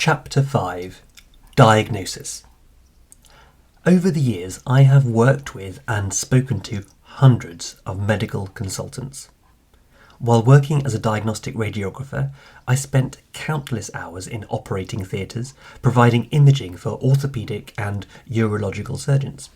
Chapter 5 Diagnosis. Over the years, I have worked with and spoken to hundreds of medical consultants. While working as a diagnostic radiographer, I spent countless hours in operating theatres, providing imaging for orthopaedic and urological surgeons.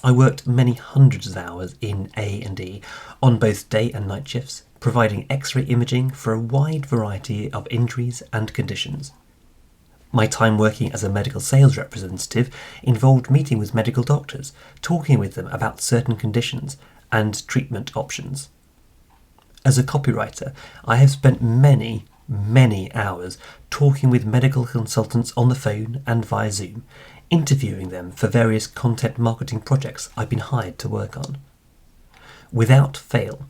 I worked many hundreds of hours in A&E on both day and night shifts, providing X-ray imaging for a wide variety of injuries and conditions. My time working as a medical sales representative involved meeting with medical doctors, talking with them about certain conditions and treatment options. As a copywriter, I have spent many hours talking with medical consultants on the phone and via Zoom, interviewing them for various content marketing projects I've been hired to work on. Without fail,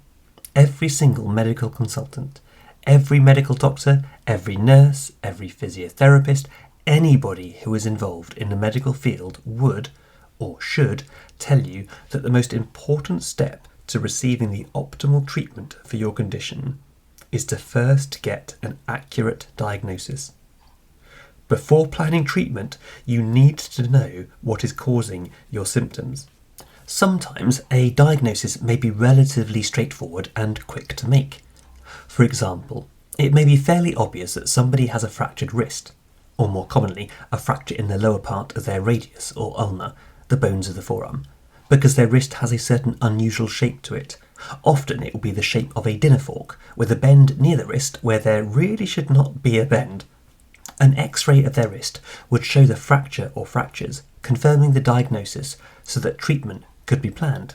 every single medical consultant, every medical doctor, every nurse, every physiotherapist, anybody who is involved in the medical field would, or should, tell you that the most important step to receiving the optimal treatment for your condition is to first get an accurate diagnosis. Before planning treatment, you need to know what is causing your symptoms. Sometimes a diagnosis may be relatively straightforward and quick to make. For example, it may be fairly obvious that somebody has a fractured wrist, or more commonly, a fracture in the lower part of their radius or ulna, the bones of the forearm, because their wrist has a certain unusual shape to it. Often it will be the shape of a dinner fork, with a bend near the wrist where there really should not be a bend. An X-ray of their wrist would show the fracture or fractures, confirming the diagnosis so that treatment could be planned.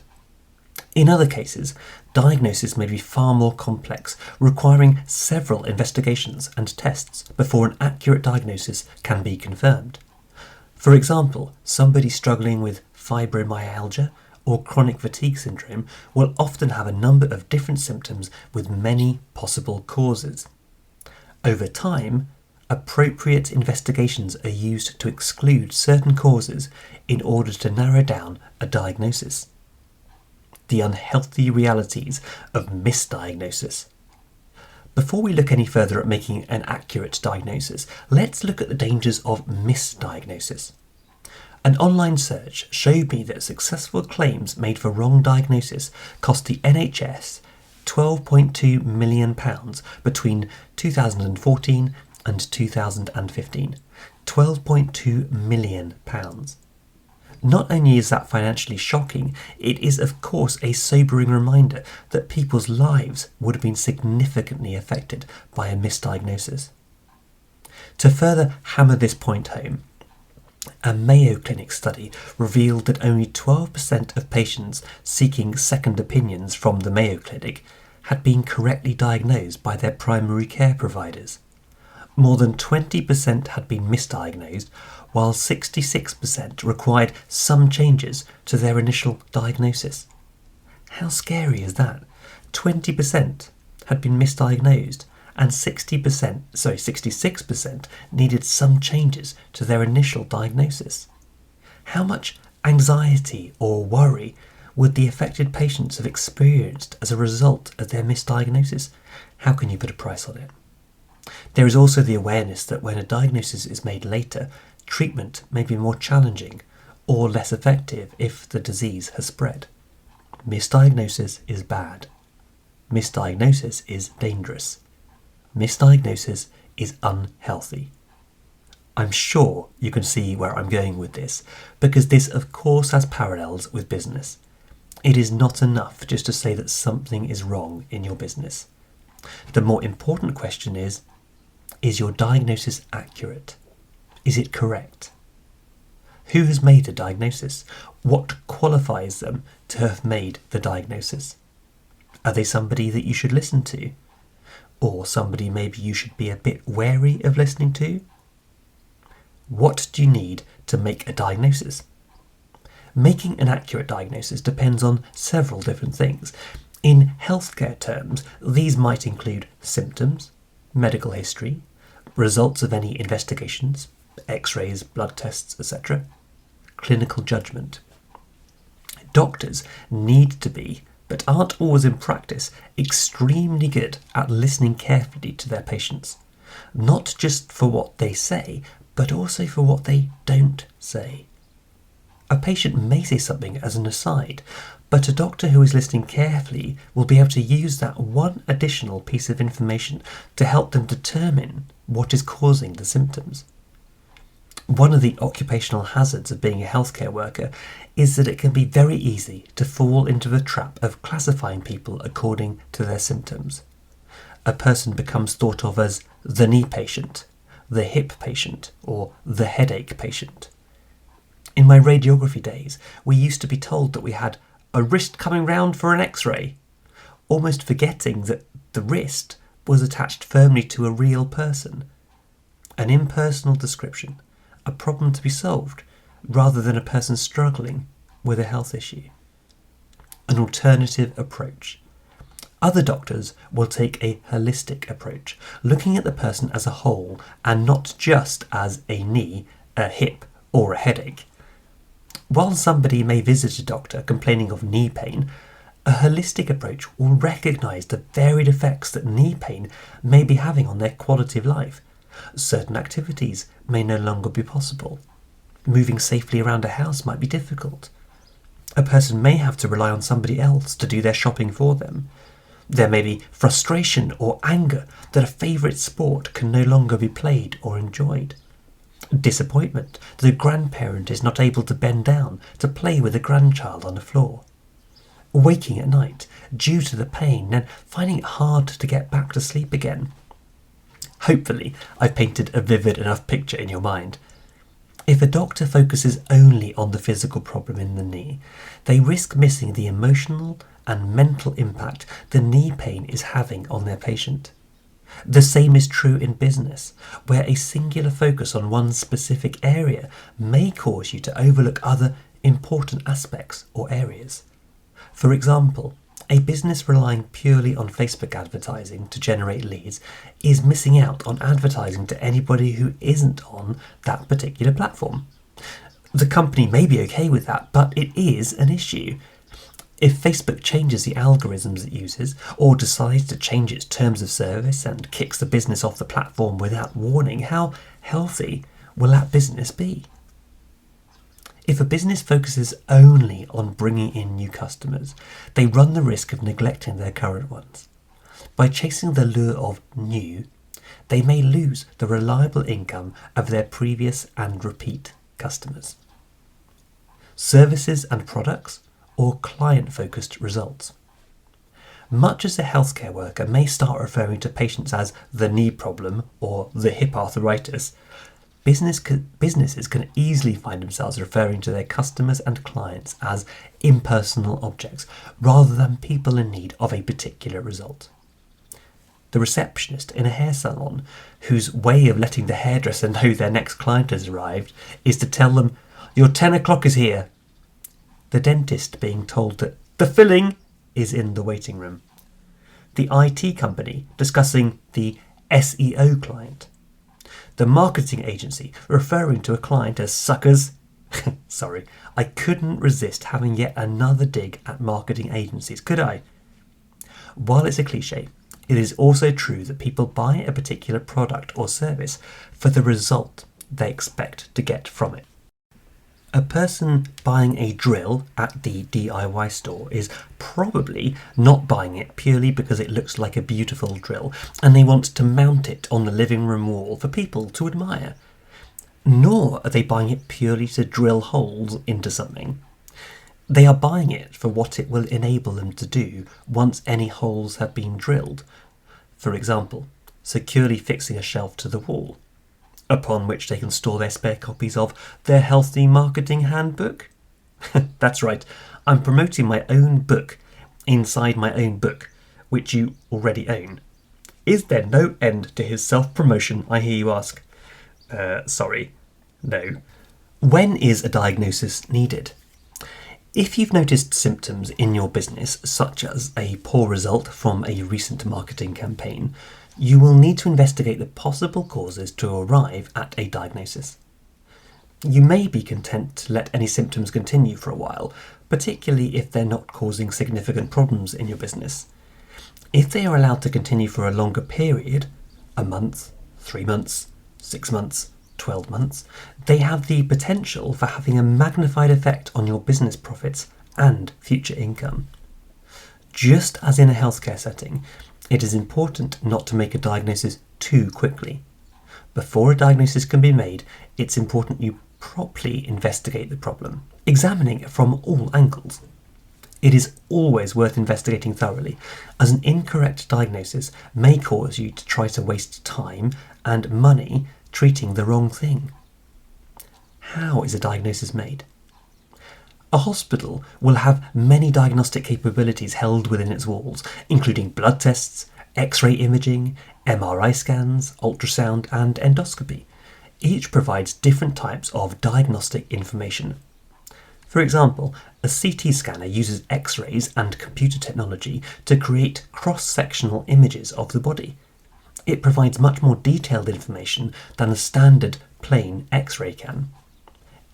In other cases, diagnosis may be far more complex, requiring several investigations and tests before an accurate diagnosis can be confirmed. For example, somebody struggling with fibromyalgia or chronic fatigue syndrome will often have a number of different symptoms with many possible causes. Over time, appropriate investigations are used to exclude certain causes in order to narrow down a diagnosis. The unhealthy realities of misdiagnosis. Before we look any further at making an accurate diagnosis, let's look at the dangers of misdiagnosis. An online search showed me that successful claims made for wrong diagnosis cost the NHS £12.2 million between 2014 and 2015. £12.2 million. Not only is that financially shocking, it is of course a sobering reminder that people's lives would have been significantly affected by a misdiagnosis. To further hammer this point home, a Mayo Clinic study revealed that only 12% of patients seeking second opinions from the Mayo Clinic had been correctly diagnosed by their primary care providers. More than 20% had been misdiagnosed, while 66% required some changes to their initial diagnosis. How scary is that? 20% had been misdiagnosed, and 66% needed some changes to their initial diagnosis. How much anxiety or worry would the affected patients have experienced as a result of their misdiagnosis? How can you put a price on it? There is also the awareness that when a diagnosis is made later, treatment may be more challenging or less effective if the disease has spread. Misdiagnosis is bad. Misdiagnosis is dangerous. Misdiagnosis is unhealthy. I'm sure you can see where I'm going with this, because this of course has parallels with business. It is not enough just to say that something is wrong in your business. The more important question is your diagnosis accurate? Is it correct? Who has made the diagnosis? What qualifies them to have made the diagnosis? Are they somebody that you should listen to? Or somebody maybe you should be a bit wary of listening to? What do you need to make a diagnosis? Making an accurate diagnosis depends on several different things. In healthcare terms, these might include symptoms, medical history, results of any investigations, X-rays, blood tests, etc., clinical judgment. Doctors need to be, but aren't always in practice, extremely good at listening carefully to their patients. not just for what they say, but also for what they don't say. A patient may say something as an aside, but a doctor who is listening carefully will be able to use that one additional piece of information to help them determine what is causing the symptoms. One of the occupational hazards of being a healthcare worker is that it can be very easy to fall into the trap of classifying people according to their symptoms. A person becomes thought of as the knee patient, the hip patient, or the headache patient. In my radiography days, we used to be told that we had a wrist coming round for an x-ray, almost forgetting that the wrist was attached firmly to a real person. An impersonal description, a problem to be solved, rather than a person struggling with a health issue. An alternative approach. Other doctors will take a holistic approach, looking at the person as a whole and not just as a knee, a hip, or a headache. While somebody may visit a doctor complaining of knee pain, a holistic approach will recognise the varied effects that knee pain may be having on their quality of life. Certain activities may no longer be possible. Moving safely around a house might be difficult. A person may have to rely on somebody else to do their shopping for them. There may be frustration or anger that a favourite sport can no longer be played or enjoyed. Disappointment that a grandparent is not able to bend down to play with a grandchild on the floor. Waking at night due to the pain and finding it hard to get back to sleep again. Hopefully, I've painted a vivid enough picture in your mind. If a doctor focuses only on the physical problem in the knee, they risk missing the emotional and mental impact the knee pain is having on their patient. The same is true in business, where a singular focus on one specific area may cause you to overlook other important aspects or areas. For example, a business relying purely on Facebook advertising to generate leads is missing out on advertising to anybody who isn't on that particular platform. The company may be okay with that, but it is an issue. If Facebook changes the algorithms it uses, or decides to change its terms of service and kicks the business off the platform without warning, how healthy will that business be? If a business focuses only on bringing in new customers, they run the risk of neglecting their current ones. By chasing the lure of new, they may lose the reliable income of their previous and repeat customers. Services and products, or client-focused results. Much as a healthcare worker may start referring to patients as the knee problem or the hip arthritis, businesses can easily find themselves referring to their customers and clients as impersonal objects rather than people in need of a particular result. The receptionist in a hair salon, whose way of letting the hairdresser know their next client has arrived is to tell them, "Your 10 o'clock is here." The dentist being told that the filling is in the waiting room. The IT company discussing the SEO client. The marketing agency referring to a client as suckers. Sorry, I couldn't resist having yet another dig at marketing agencies, could I? While it's a cliche, it is also true that people buy a particular product or service for the result they expect to get from it. A person buying a drill at the DIY store is probably not buying it purely because it looks like a beautiful drill and they want to mount it on the living room wall for people to admire. Nor are they buying it purely to drill holes into something. They are buying it for what it will enable them to do once any holes have been drilled. For example, securely fixing a shelf to the wall, upon which they can store their spare copies of their healthy marketing handbook. That's right, I'm promoting my own book inside my own book, which you already own. Is there no end to his self-promotion, I hear you ask? Sorry, no. When is a diagnosis needed? If you've noticed symptoms in your business, such as a poor result from a recent marketing campaign, you will need to investigate the possible causes to arrive at a diagnosis. You may be content to let any symptoms continue for a while, particularly if they're not causing significant problems in your business. If they are allowed to continue for a longer period, a month, 3 months, 6 months, 12 months, they have the potential for having a magnified effect on your business profits and future income. Just as in a healthcare setting, it is important not to make a diagnosis too quickly. Before a diagnosis can be made, it's important you properly investigate the problem, examining it from all angles. It is always worth investigating thoroughly, as an incorrect diagnosis may cause you to try to waste time and money treating the wrong thing. How is a diagnosis made? A hospital will have many diagnostic capabilities held within its walls, including blood tests, X-ray imaging, MRI scans, ultrasound and endoscopy. Each provides different types of diagnostic information. For example, a CT scanner uses X-rays and computer technology to create cross-sectional images of the body. It provides much more detailed information than a standard plain X-ray can.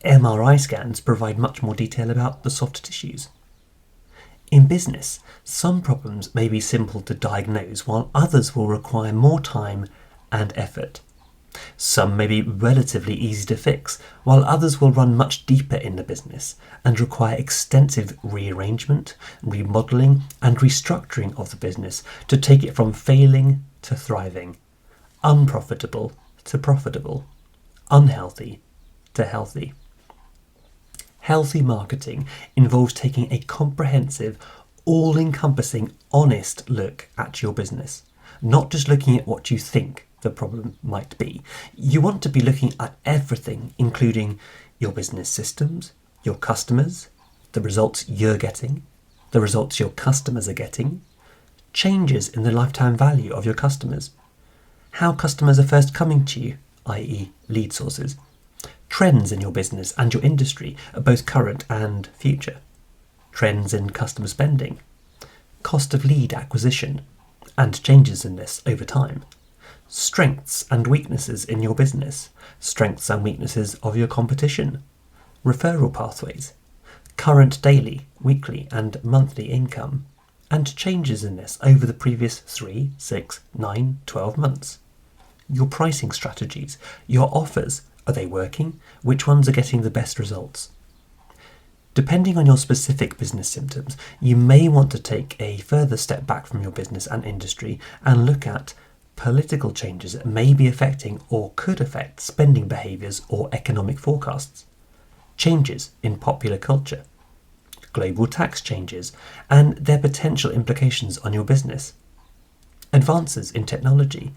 MRI scans provide much more detail about the soft tissues. In business, some problems may be simple to diagnose while others will require more time and effort. Some may be relatively easy to fix, while others will run much deeper in the business and require extensive rearrangement, remodelling and restructuring of the business to take it from failing to thriving, unprofitable to profitable, unhealthy to healthy. Healthy marketing involves taking a comprehensive, all-encompassing, honest look at your business, not just looking at what you think the problem might be. You want to be looking at everything, including your business systems, your customers, the results you're getting, the results your customers are getting, changes in the lifetime value of your customers, how customers are first coming to you, i.e. lead sources, trends in your business and your industry, both current and future, trends in customer spending, cost of lead acquisition, and changes in this over time, strengths and weaknesses in your business, strengths and weaknesses of your competition, referral pathways, current daily, weekly and monthly income, and changes in this over the previous 3, 6, 9, 12 months. Your pricing strategies, your offers, are they working? Which ones are getting the best results? Depending on your specific business symptoms, you may want to take a further step back from your business and industry and look at political changes that may be affecting or could affect spending behaviours or economic forecasts, changes in popular culture, global tax changes and their potential implications on your business, advances in technology,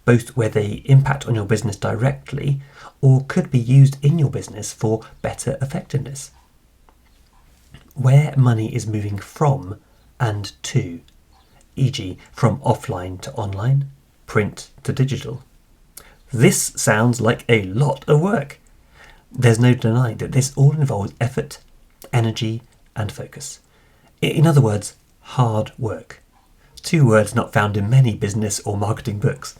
both where they impact on your business directly or could be used in your business for better effectiveness, where money is moving from and to, e.g. from offline to online, print to digital. This sounds like a lot of work. There's no denying that this all involves effort, energy and focus. In other words, hard work. 2 words not found in many business or marketing books.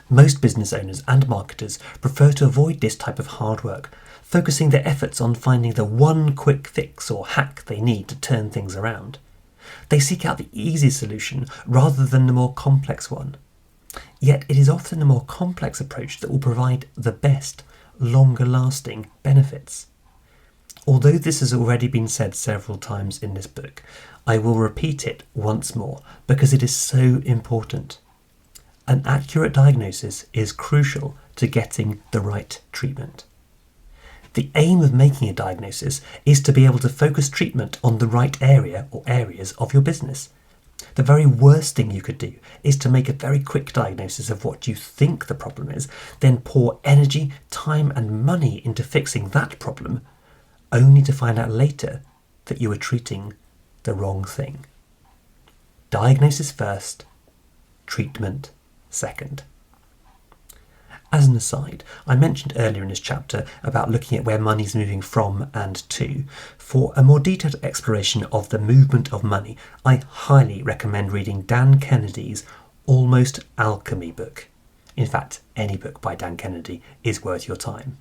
Most business owners and marketers prefer to avoid this type of hard work, focusing their efforts on finding the one quick fix or hack they need to turn things around. They seek out the easy solution rather than the more complex one. Yet it is often the more complex approach that will provide the best, longer-lasting benefits. Although this has already been said several times in this book, I will repeat it once more because it is so important. An accurate diagnosis is crucial to getting the right treatment. The aim of making a diagnosis is to be able to focus treatment on the right area or areas of your business. The very worst thing you could do is to make a very quick diagnosis of what you think the problem is, then pour energy, time and money into fixing that problem, only to find out later that you were treating the wrong thing. Diagnosis first, treatment second. As an aside, I mentioned earlier in this chapter about looking at where money is moving from and to. For a more detailed exploration of the movement of money, I highly recommend reading Dan Kennedy's Almost Alchemy book. In fact, any book by Dan Kennedy is worth your time.